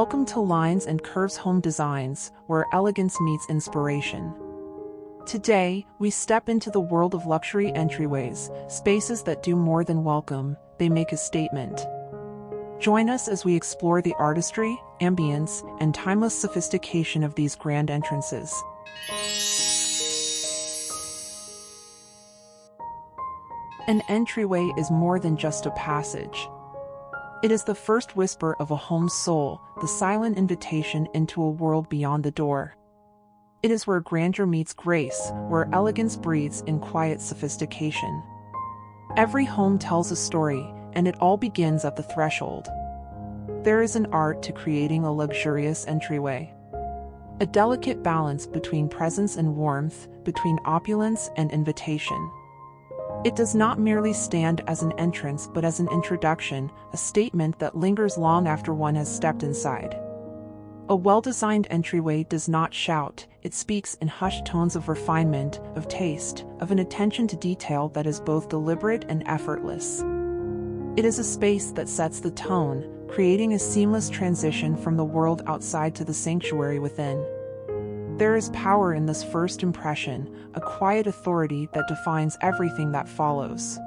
Welcome to Lines and Curves Home Designs, where elegance meets inspiration. Today, we step into the world of luxury entryways, spaces that do more than welcome, they make a statement. Join us as we explore the artistry, ambience, and timeless sophistication of these grand entrances. An entryway is more than just a passage. It is the first whisper of a home's soul, the silent invitation into a world beyond the door. It is where grandeur meets grace, where elegance breathes in quiet sophistication. Every home tells a story, and it all begins at the threshold. There is an art to creating a luxurious entryway. A delicate balance between presence and warmth, between opulence and invitation. It does not merely stand as an entrance but as an introduction, a statement that lingers long after one has stepped inside. A well-designed entryway does not shout, it speaks in hushed tones of refinement, of taste, of an attention to detail that is both deliberate and effortless. It is a space that sets the tone, creating a seamless transition from the world outside to the sanctuary within. There is power in this first impression, a quiet authority that defines everything that follows.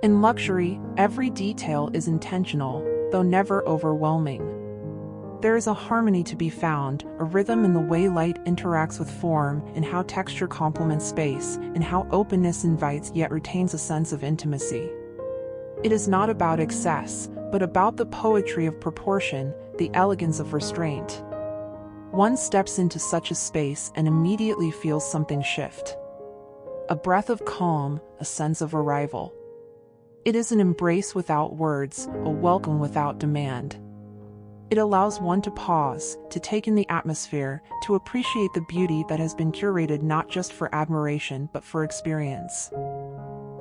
In luxury, every detail is intentional, though never overwhelming. There is a harmony to be found, a rhythm in the way light interacts with form, in how texture complements space, in how openness invites yet retains a sense of intimacy. It is not about excess, but about the poetry of proportion, the elegance of restraint. One steps into such a space and immediately feels something shift. A breath of calm, a sense of arrival. It is an embrace without words, a welcome without demand. It allows one to pause, to take in the atmosphere, to appreciate the beauty that has been curated not just for admiration but for experience.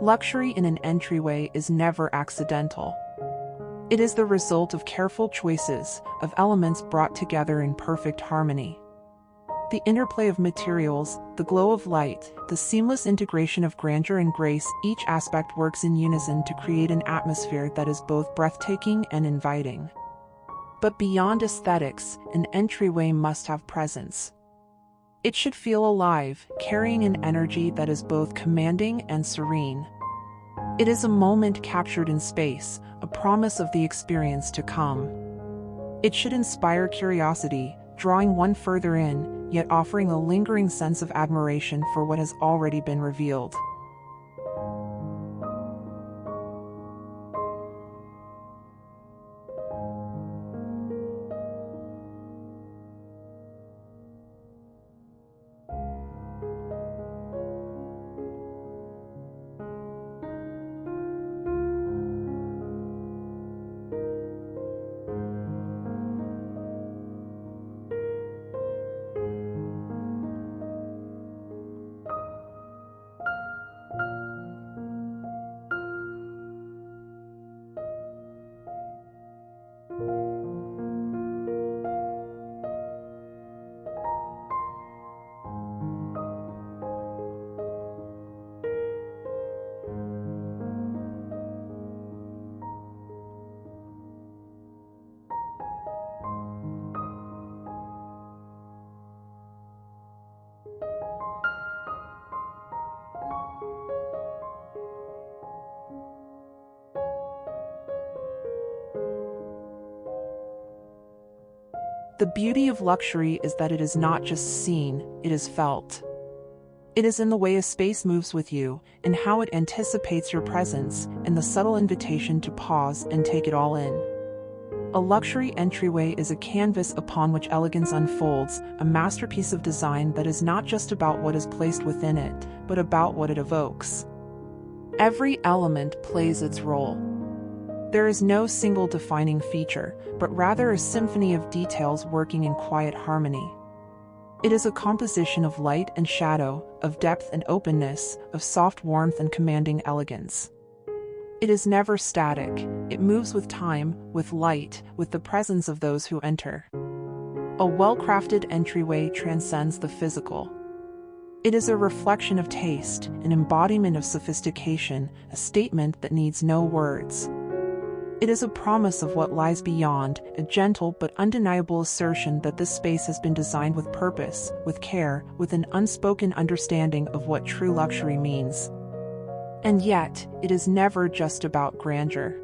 Luxury in an entryway is never accidental. It is the result of careful choices, of elements brought together in perfect harmony. The interplay of materials, the glow of light, the seamless integration of grandeur and grace, each aspect works in unison to create an atmosphere that is both breathtaking and inviting. But beyond aesthetics, an entryway must have presence. It should feel alive, carrying an energy that is both commanding and serene. It is a moment captured in space, a promise of the experience to come. It should inspire curiosity, drawing one further in, yet offering a lingering sense of admiration for what has already been revealed. The beauty of luxury is that it is not just seen, it is felt. It is in the way a space moves with you, in how it anticipates your presence, in the subtle invitation to pause and take it all in. A luxury entryway is a canvas upon which elegance unfolds, a masterpiece of design that is not just about what is placed within it, but about what it evokes. Every element plays its role. There is no single defining feature, but rather a symphony of details working in quiet harmony. It is a composition of light and shadow, of depth and openness, of soft warmth and commanding elegance. It is never static, it moves with time, with light, with the presence of those who enter. A well-crafted entryway transcends the physical. It is a reflection of taste, an embodiment of sophistication, a statement that needs no words. It is a promise of what lies beyond, a gentle but undeniable assertion that this space has been designed with purpose, with care, with an unspoken understanding of what true luxury means. And yet, it is never just about grandeur.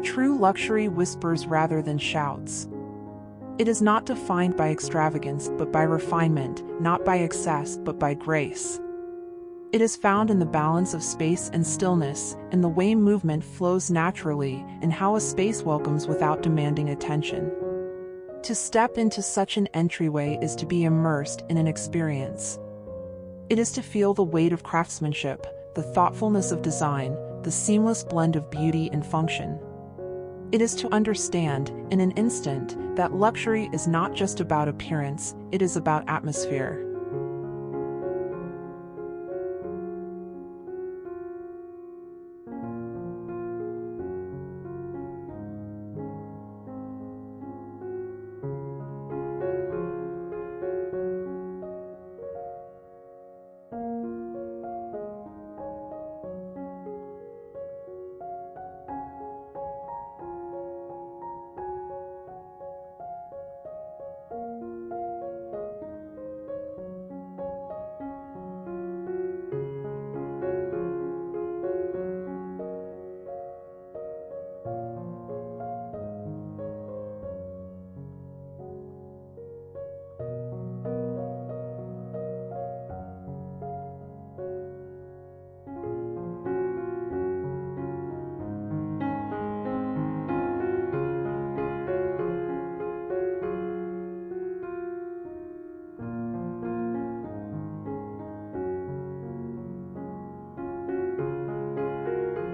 True luxury whispers rather than shouts. It is not defined by extravagance but by refinement, not by excess but by grace. It is found in the balance of space and stillness, in the way movement flows naturally, in how a space welcomes without demanding attention. To step into such an entryway is to be immersed in an experience. It is to feel the weight of craftsmanship, the thoughtfulness of design, the seamless blend of beauty and function. It is to understand, in an instant, that luxury is not just about appearance, it is about atmosphere.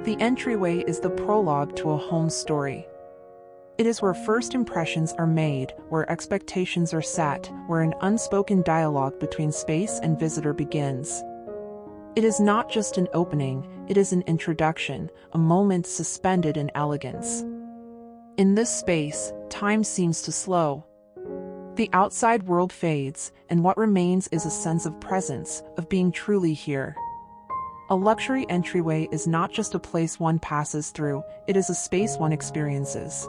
The entryway is the prologue to a home story. It is where first impressions are made, where expectations are set, where an unspoken dialogue between space and visitor begins. It is not just an opening, it is an introduction, a moment suspended in elegance. In this space, time seems to slow. The outside world fades, and what remains is a sense of presence, of being truly here. A luxury entryway is not just a place one passes through, it is a space one experiences.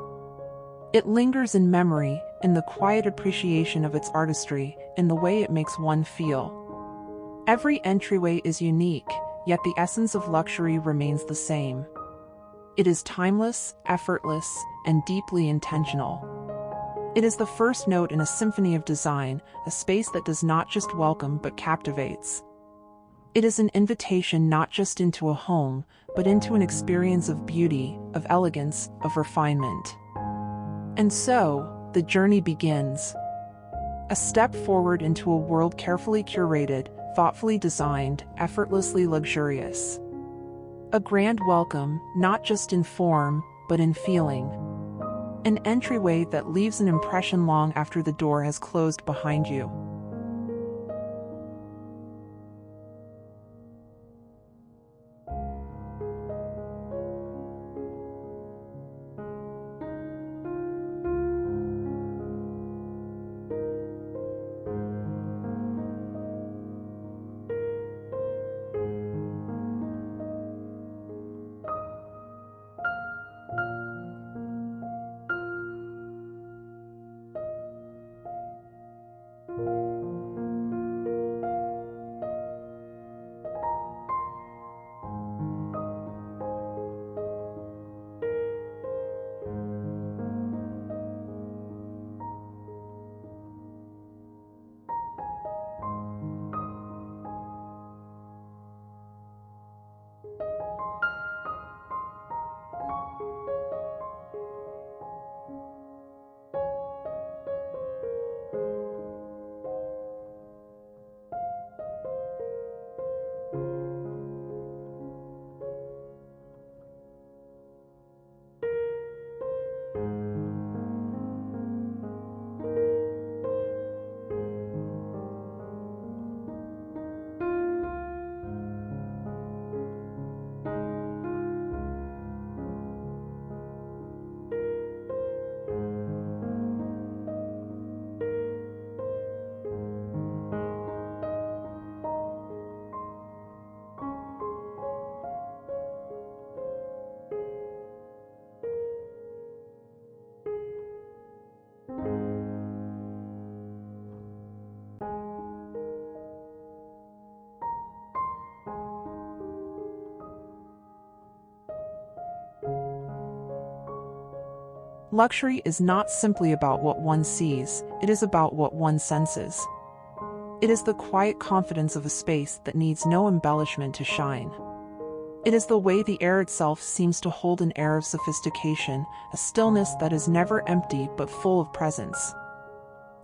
It lingers in memory, in the quiet appreciation of its artistry, in the way it makes one feel. Every entryway is unique, yet the essence of luxury remains the same. It is timeless, effortless, and deeply intentional. It is the first note in a symphony of design, a space that does not just welcome but captivates. It is an invitation not just into a home, but into an experience of beauty, of elegance, of refinement. And so, the journey begins. A step forward into a world carefully curated, thoughtfully designed, effortlessly luxurious. A grand welcome, not just in form, but in feeling. An entryway that leaves an impression long after the door has closed behind you. Luxury is not simply about what one sees, it is about what one senses. It is the quiet confidence of a space that needs no embellishment to shine. It is the way the air itself seems to hold an air of sophistication, a stillness that is never empty but full of presence.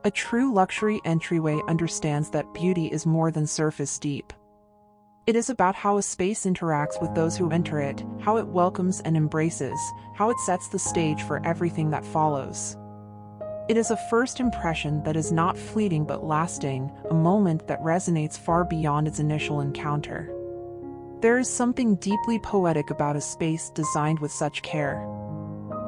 A true luxury entryway understands that beauty is more than surface deep. It is about how a space interacts with those who enter it, how it welcomes and embraces, how it sets the stage for everything that follows. It is a first impression that is not fleeting but lasting, a moment that resonates far beyond its initial encounter. There is something deeply poetic about a space designed with such care.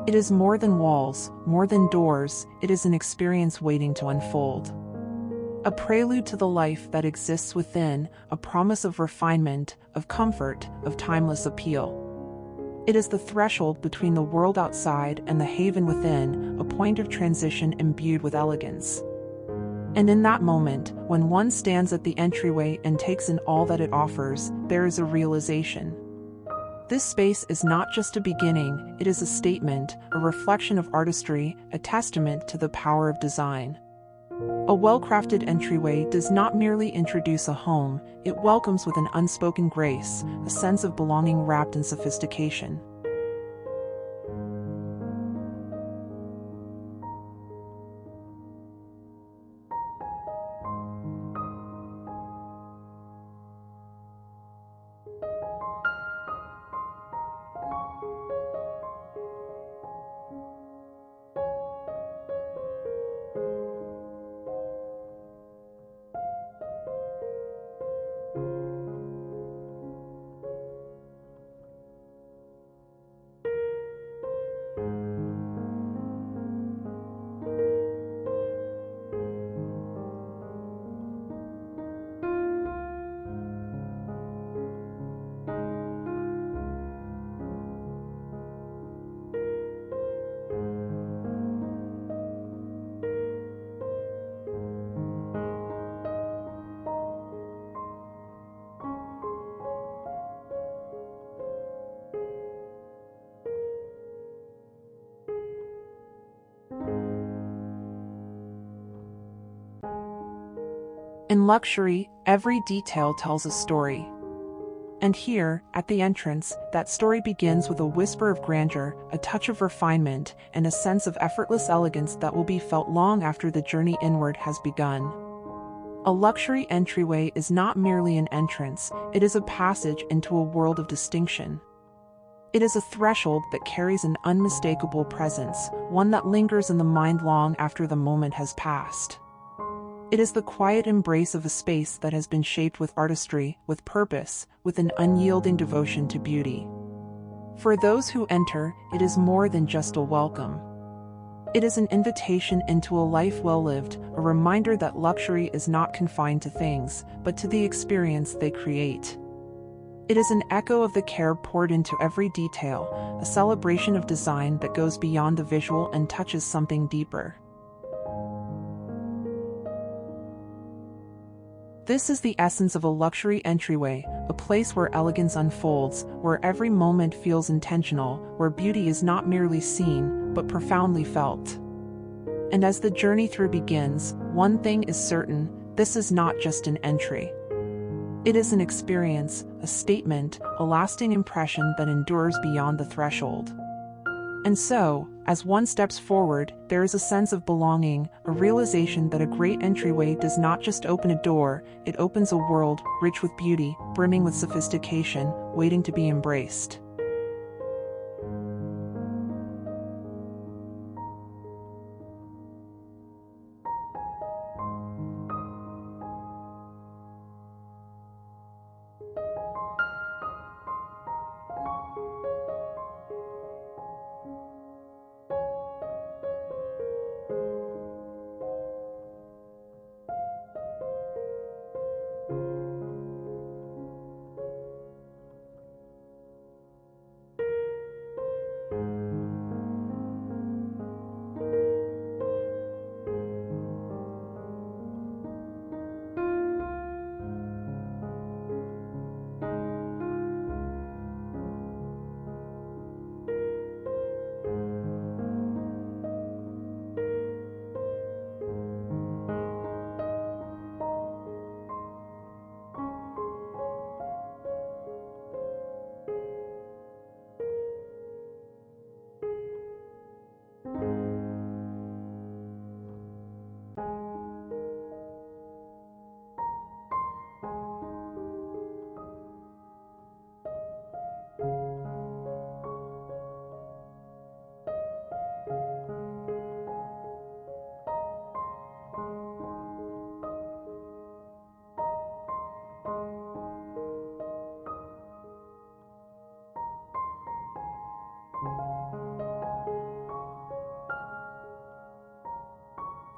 It is more than walls, more than doors, it is an experience waiting to unfold. A prelude to the life that exists within, a promise of refinement, of comfort, of timeless appeal. It is the threshold between the world outside and the haven within, a point of transition imbued with elegance. And in that moment, when one stands at the entryway and takes in all that it offers, there is a realization. This space is not just a beginning, it is a statement, a reflection of artistry, a testament to the power of design. A well-crafted entryway does not merely introduce a home, it welcomes with an unspoken grace, a sense of belonging wrapped in sophistication. In luxury, every detail tells a story. And here, at the entrance, that story begins with a whisper of grandeur, a touch of refinement, and a sense of effortless elegance that will be felt long after the journey inward has begun. A luxury entryway is not merely an entrance, it is a passage into a world of distinction. It is a threshold that carries an unmistakable presence, one that lingers in the mind long after the moment has passed. It is the quiet embrace of a space that has been shaped with artistry, with purpose, with an unyielding devotion to beauty. For those who enter, it is more than just a welcome. It is an invitation into a life well lived, a reminder that luxury is not confined to things, but to the experience they create. It is an echo of the care poured into every detail, a celebration of design that goes beyond the visual and touches something deeper. This is the essence of a luxury entryway, a place where elegance unfolds, where every moment feels intentional, where beauty is not merely seen, but profoundly felt. And as the journey through begins, one thing is certain, this is not just an entry. It is an experience, a statement, a lasting impression that endures beyond the threshold. And so, as one steps forward, there is a sense of belonging, a realization that a great entryway does not just open a door, it opens a world, rich with beauty, brimming with sophistication, waiting to be embraced.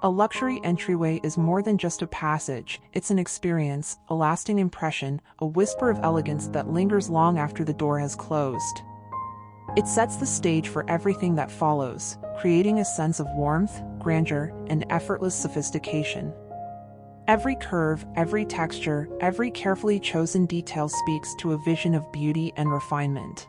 A luxury entryway is more than just a passage, it's an experience, a lasting impression, a whisper of elegance that lingers long after the door has closed. It sets the stage for everything that follows, creating a sense of warmth, grandeur, and effortless sophistication. Every curve, every texture, every carefully chosen detail speaks to a vision of beauty and refinement.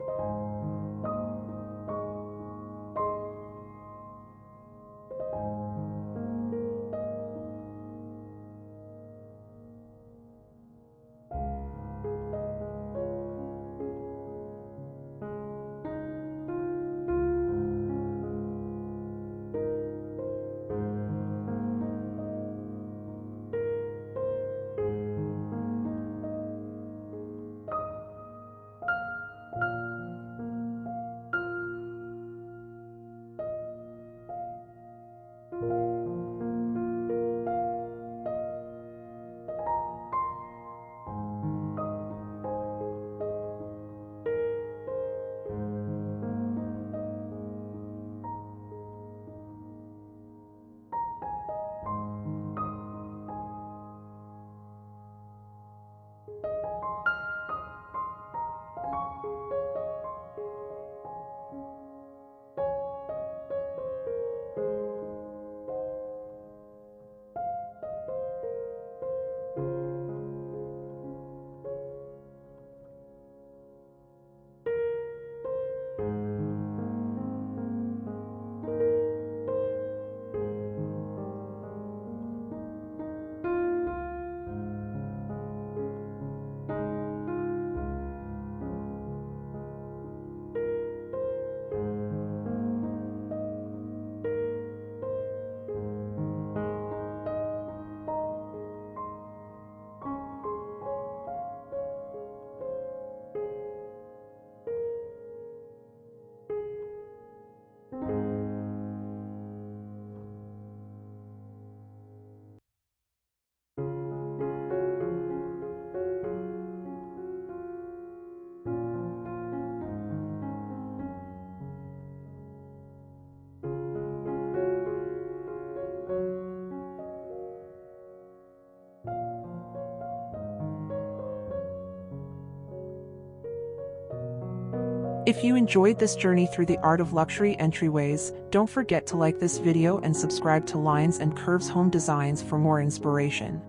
If you enjoyed this journey through the art of luxury entryways, don't forget to like this video and subscribe to Lines and Curves Home Designs for more inspiration.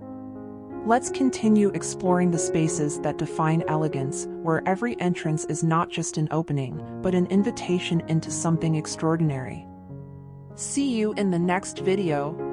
Let's continue exploring the spaces that define elegance, where every entrance is not just an opening, but an invitation into something extraordinary. See you in the next video.